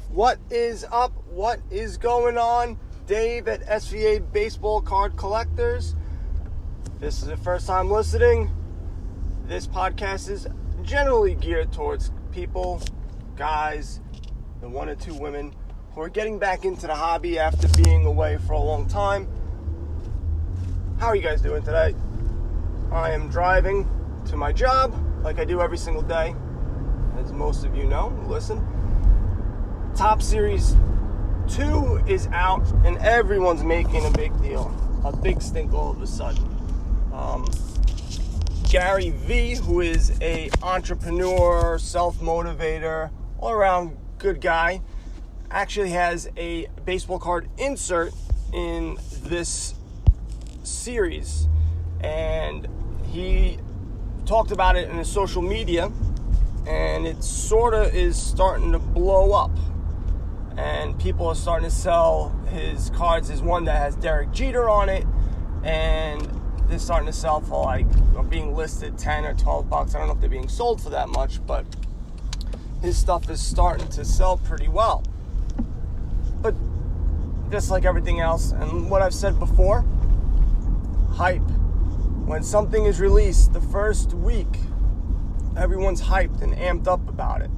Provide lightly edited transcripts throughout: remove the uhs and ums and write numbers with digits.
What is up? What is going on? Dave at SVA Baseball Card Collectors. If this is the first time listening, this podcast is generally geared towards people, guys, and one or two women who are getting back into the hobby after being away for a long time. How are you guys doing today? I am driving to my job like I do every single day, as most of you know. Listen, Topps Series 2 is out and everyone's making a big deal, a big stink all of a sudden. Gary V, who is a entrepreneur, self-motivator, all-around good guy, actually has a baseball card insert in this series, and he talked about it in his social media, and it sort of is starting to blow up, and people are starting to sell his cards. There's one that has Derek Jeter on it, and they're starting to sell for being listed $10 or $12. I don't know if they're being sold for that much, but his stuff is starting to sell pretty well. But just like everything else, and what I've said before, hype. When something is released the first week, everyone's hyped and amped up about it.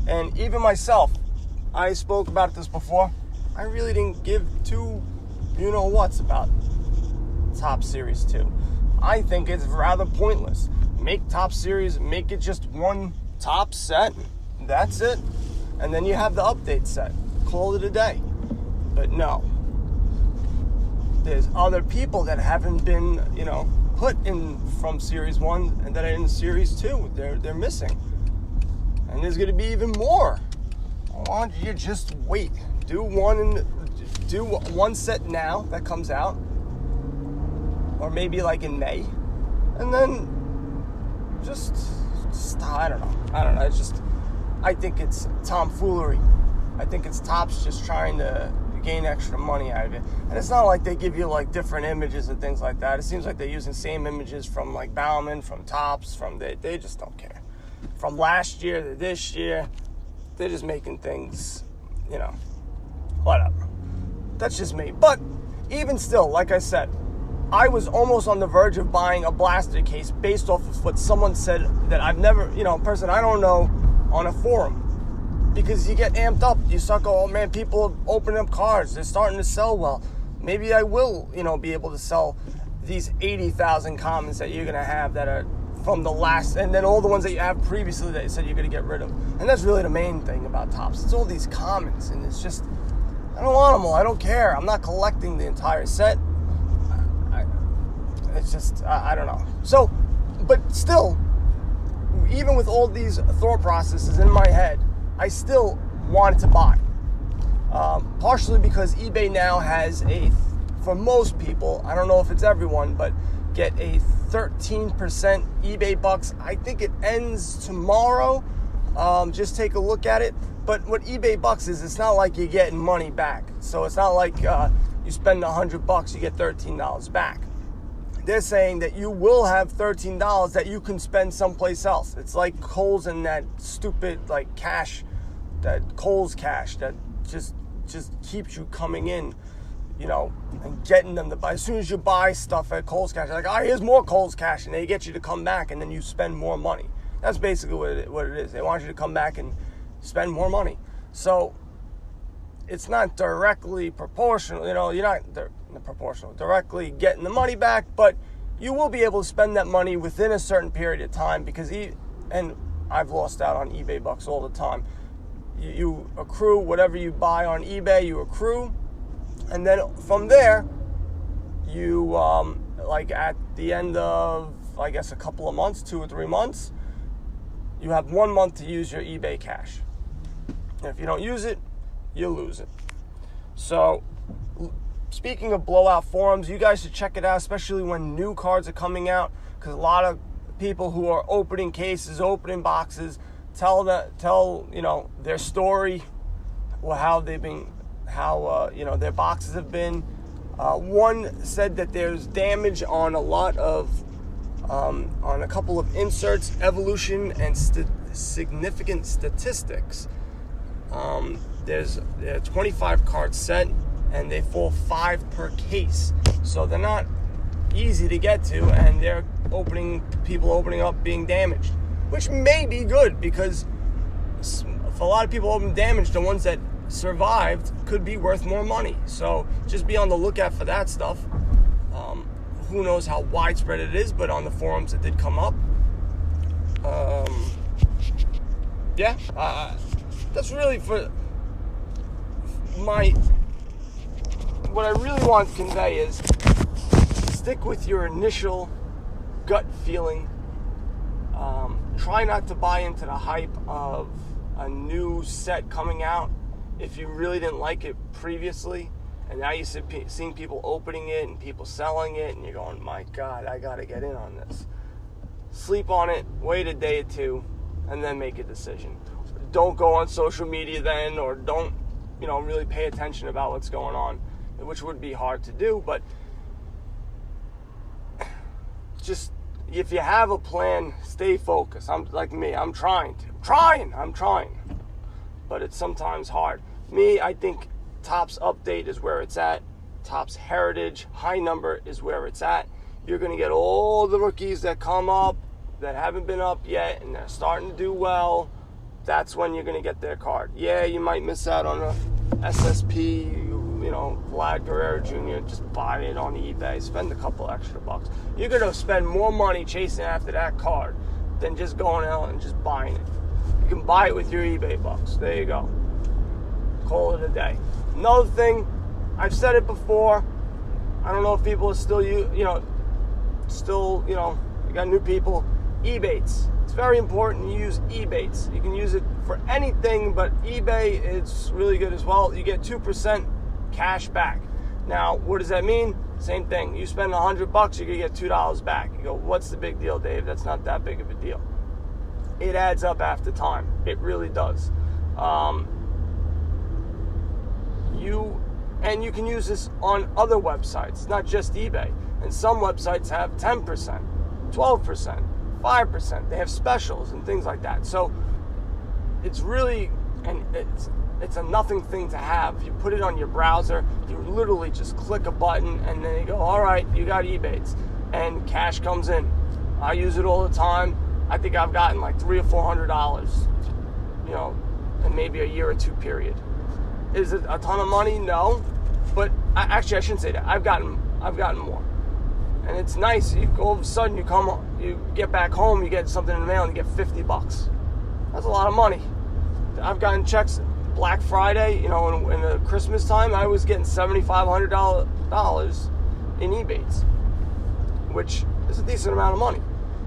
And even myself, I spoke about this before, I really didn't give two you-know-whats about Topps Series 2. I think it's rather pointless. Make Topps Series, make it just one Topps set, that's it. And then you have the update set. Call it a day. But no. There's other people that haven't been, put in from Series 1 and that are in Series 2. They're missing. And there's going to be even more. Why don't you just wait? Do one set now that comes out, or maybe like in May, and then just I don't know. It's just, I think it's tomfoolery. I think it's Topps just trying to gain extra money out of it. And it's not like they give you different images and things like that. It seems like they're using same images from Bauman, from Topps, they just don't care. From last year to this year, they're just making things, whatever. That's just me. But even still, like I said, I was almost on the verge of buying a blaster case based off of what someone said that I've never, a person I don't know on a forum. Because you get amped up. You start going, oh man, people are opening up cards. They're starting to sell well. Maybe I will, be able to sell these 80,000 commons that you're going to have that are from the last, and then all the ones that you have previously that you said you're going to get rid of. And that's really the main thing about Topps. It's all these commons, and it's just, I don't want them all. I don't care. I'm not collecting the entire set. It's just, I don't know. So, but still, even with all these thought processes in my head, I still wanted to buy. Partially because eBay now has for most people, I don't know if it's everyone, but get a 13% eBay bucks. I think it ends tomorrow. Just take a look at it. But what eBay bucks is, it's not like you're getting money back. So it's not like you spend $100, you get $13 back. They're saying that you will have $13 that you can spend someplace else. It's like Kohl's and that stupid cash, that Kohl's cash that just keeps you coming in, and getting them to buy. As soon as you buy stuff at Kohl's cash, they're like, here's more Kohl's cash, and they get you to come back, and then you spend more money. That's basically what it is. They want you to come back and spend more money. So it's not directly proportional, you're not proportional, directly getting the money back, but you will be able to spend that money within a certain period of time because, and I've lost out on eBay bucks all the time. You accrue whatever you buy on eBay, you accrue, and then from there, you, at the end of, I guess, a couple of months, 2 or 3 months, you have 1 month to use your eBay cash. And if you don't use it, you lose it. So, speaking of blowout forums, you guys should check it out, especially when new cards are coming out, because a lot of people who are opening cases, opening boxes, tell their story, or how they've been, their boxes have been. One said that there's damage on a couple of inserts, evolution, and significant statistics. There's a 25 card set, and they fall 5 per case. So they're not easy to get to, and they're people opening up being damaged, which may be good, because if a lot of people open damaged, the ones that survived could be worth more money. So just be on the lookout for that stuff. Who knows how widespread it is, but on the forums it did come up. That's really for what I really want to convey is stick with your initial gut feeling. Try not to buy into the hype of a new set coming out if you really didn't like it previously, and now you're seeing people opening it and people selling it, and you're going, my God, I got to get in on this. Sleep on it, wait a day or two, and then make a decision. Don't go on social media then, or don't, really pay attention about what's going on, which would be hard to do, but just, if you have a plan, stay focused. I'm trying. But it's sometimes hard. I think Topps Update is where it's at. Topps Heritage High Number is where it's at. You're going to get all the rookies that come up that haven't been up yet, and they're starting to do well. That's when you're going to get their card. Yeah, you might miss out on a SSP, Vlad Guerrero Jr., just buy it on eBay, spend a couple extra bucks. You're going to spend more money chasing after that card than just going out and just buying it. You can buy it with your eBay bucks. There you go. Call it a day. Another thing, I've said it before, I don't know if people are still, you got new people, Ebates. It's very important you use Ebates. You can use it for anything, but eBay is really good as well. You get 2% cash back. Now, what does that mean? Same thing. You spend $100, you're going to get $2 back. You go, what's the big deal, Dave? That's not that big of a deal. It adds up after time. It really does. You can use this on other websites, not just eBay. And some websites have 10%, 12%, 5%. They have specials and things like that. So it's really, and it's a nothing thing to have. You put it on your browser, you literally just click a button, and then you go, all right, you got Ebates, and cash comes in. I use it all the time. I think I've gotten like $300 or $400, in maybe a year or two period. Is it a ton of money? No, but I shouldn't say that. I've gotten more, and it's nice. All of a sudden you get back home, you get something in the mail, and you get $50. That's a lot of money. I've gotten checks Black Friday, in the Christmas time. I was getting $7,500 in Ebates, which is a decent amount of money.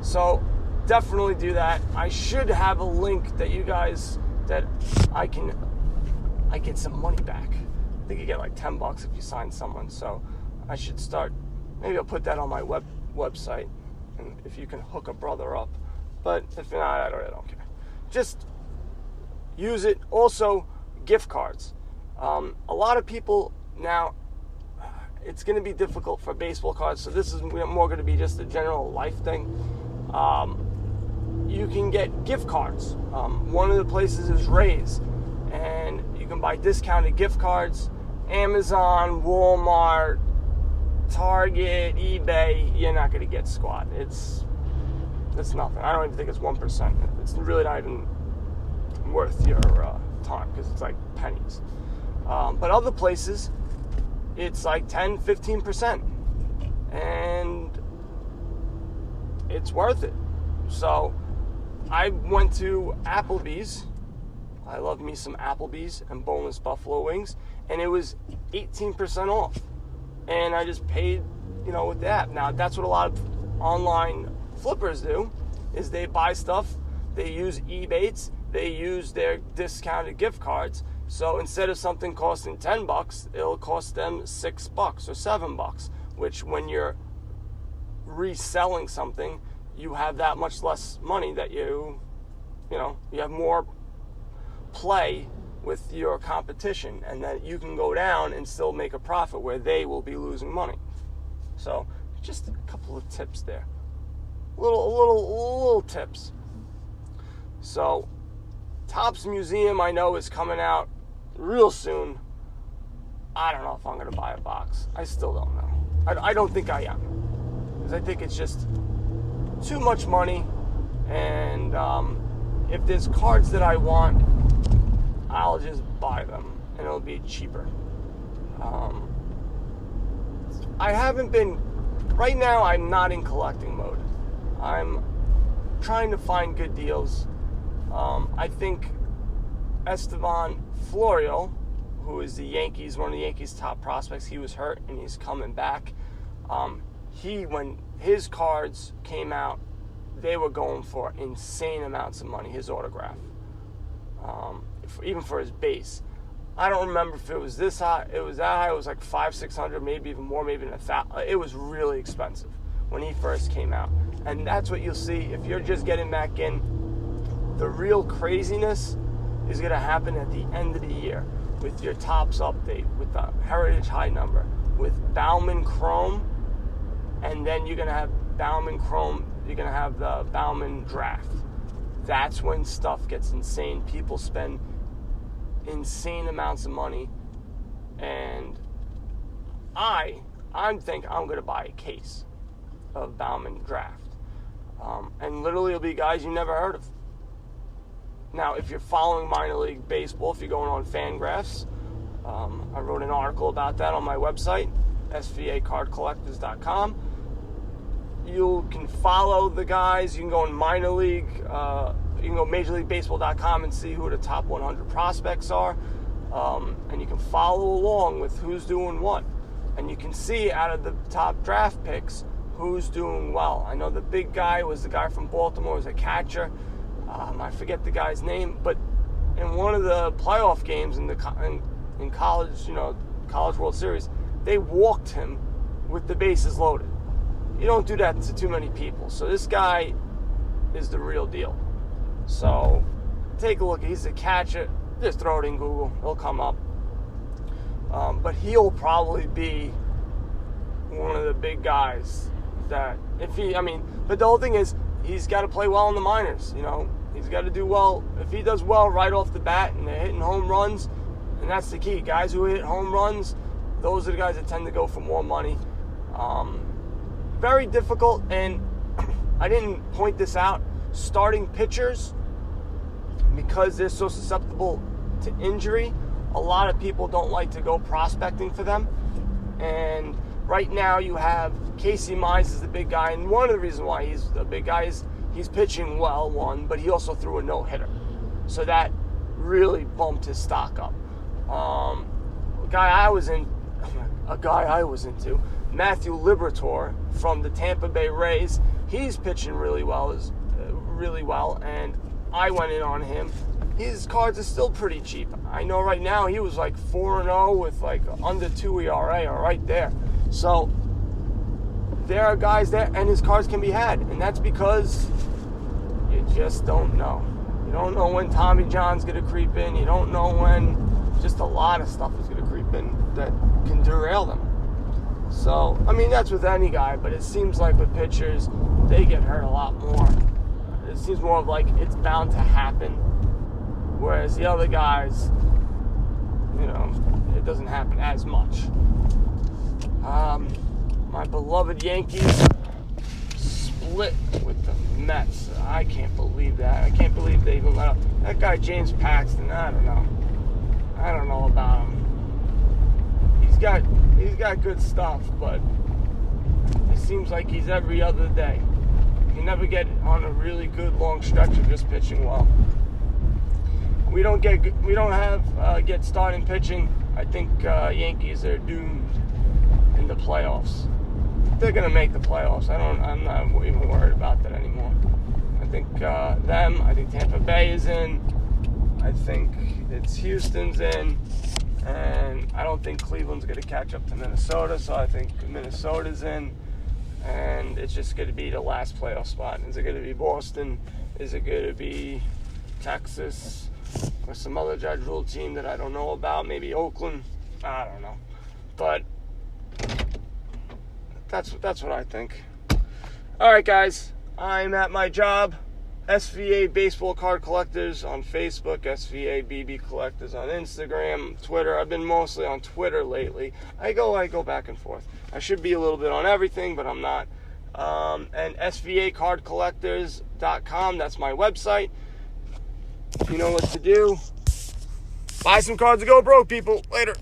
So definitely do that. I should have a link that you guys, that I get some money back. I think you get like $10 if you sign someone. So I should start. Maybe I'll put that on my website, and if you can hook a brother up. But if not, I don't care. Just use it. Also, gift cards. A lot of people now, it's going to be difficult for baseball cards. So this is more going to be just a general life thing. You can get gift cards. One of the places is Raise, and you can buy discounted gift cards. Amazon, Walmart, Target, eBay, you're not going to get squat. It's nothing. I don't even think it's 1%. It's really not even worth your time, because it's like pennies. But other places, it's like 10, 15%. And it's worth it. So I went to Applebee's. I love me some Applebee's and boneless buffalo wings, and it was 18% off. And I just paid, with the app. Now, that's what a lot of online flippers do, is they buy stuff, they use Ebates, they use their discounted gift cards. So instead of something costing $10, it'll cost them $6 or $7, which when you're reselling something, you have that much less money that you have more play with your competition, and that you can go down and still make a profit where they will be losing money. So just a couple of tips there. Little tips. So Topps Museum, I know, is coming out, real soon, I don't know if I'm going to buy a box. I still don't know. I don't think I am. Because I think it's just too much money. And if there's cards that I want, I'll just buy them. And it'll be cheaper. I haven't been... Right now, I'm not in collecting mode. I'm trying to find good deals. I think Estevan Florial, who is one of the Yankees' top prospects, he was hurt and he's coming back. When his cards came out, they were going for insane amounts of money, his autograph. Even for his base. I don't remember if it was this high. It was that high. It was like $500-$600, maybe even more, maybe even $1,000. It was really expensive when he first came out. And that's what you'll see if you're just getting back in. The real craziness is going to happen at the end of the year with your Topps update, with the Heritage High number, with Bauman Chrome, and then you're going to have Bauman Chrome, you're going to have the Bauman Draft. That's when stuff gets insane. People spend insane amounts of money, and I think I'm going to buy a case of Bauman Draft. And literally it'll be guys you never heard of. Now, if you're following minor league baseball, if you're going on Fangraphs, I wrote an article about that on my website, svacardcollectors.com. You can follow the guys. You can go in minor league. You can go MajorLeagueBaseball.com and see who the top 100 prospects are. And you can follow along with who's doing what. And you can see out of the top draft picks who's doing well. I know the big guy was the guy from Baltimore, was a catcher. I forget the guy's name, but in one of the playoff games in college, College World Series, they walked him with the bases loaded. You don't do that to too many people. So this guy is the real deal. So take a look. He's a catcher. Just throw it in Google. It'll come up. But he'll probably be one of the big guys that but the whole thing is he's got to play well in the minors. He's got to do well. If he does well right off the bat and they're hitting home runs, and that's the key. Guys who hit home runs, those are the guys that tend to go for more money. Very difficult, and I didn't point this out. Starting pitchers, because they're so susceptible to injury, a lot of people don't like to go prospecting for them. And right now you have Casey Mize is the big guy, and one of the reasons why he's the big guy is he's pitching well, but he also threw a no-hitter. So that really bumped his stock up. A guy I was into, Matthew Liberatore from the Tampa Bay Rays, he's pitching really well, and I went in on him. His cards are still pretty cheap. I know right now he was like 4-0 with like under 2 ERA or right there. So there are guys there, and his cards can be had, and that's because you just don't know. You don't know when Tommy John's going to creep in. You don't know when just a lot of stuff is going to creep in that can derail them. So, that's with any guy, but it seems like with pitchers, they get hurt a lot more. It seems more of like it's bound to happen. Whereas the other guys, it doesn't happen as much. My beloved Yankees split with the Mets. I can't believe that. I can't believe they even let up. That guy, James Paxton, I don't know about him. He's got good stuff, but it seems like he's every other day. You never get on a really good long stretch of just pitching well. We don't get starting pitching. I think Yankees are doomed in the playoffs. They're gonna make the playoffs. I'm not even worried about that anymore. I think I think Tampa Bay is in. I think it's Houston's in. And I don't think Cleveland's going to catch up to Minnesota, so I think Minnesota's in. And it's just going to be the last playoff spot. Is it going to be Boston? Is it going to be Texas? Or some other judge rule team that I don't know about? Maybe Oakland? I don't know. But that's what I think. All right, guys. I'm at my job. SVA Baseball Card Collectors on Facebook, SVA BB Collectors on Instagram, Twitter. I've been mostly on Twitter lately. I go back and forth. I should be a little bit on everything, but I'm not. And SVAcardcollectors.com, that's my website. You know what to do. Buy some cards to go broke, people. Later.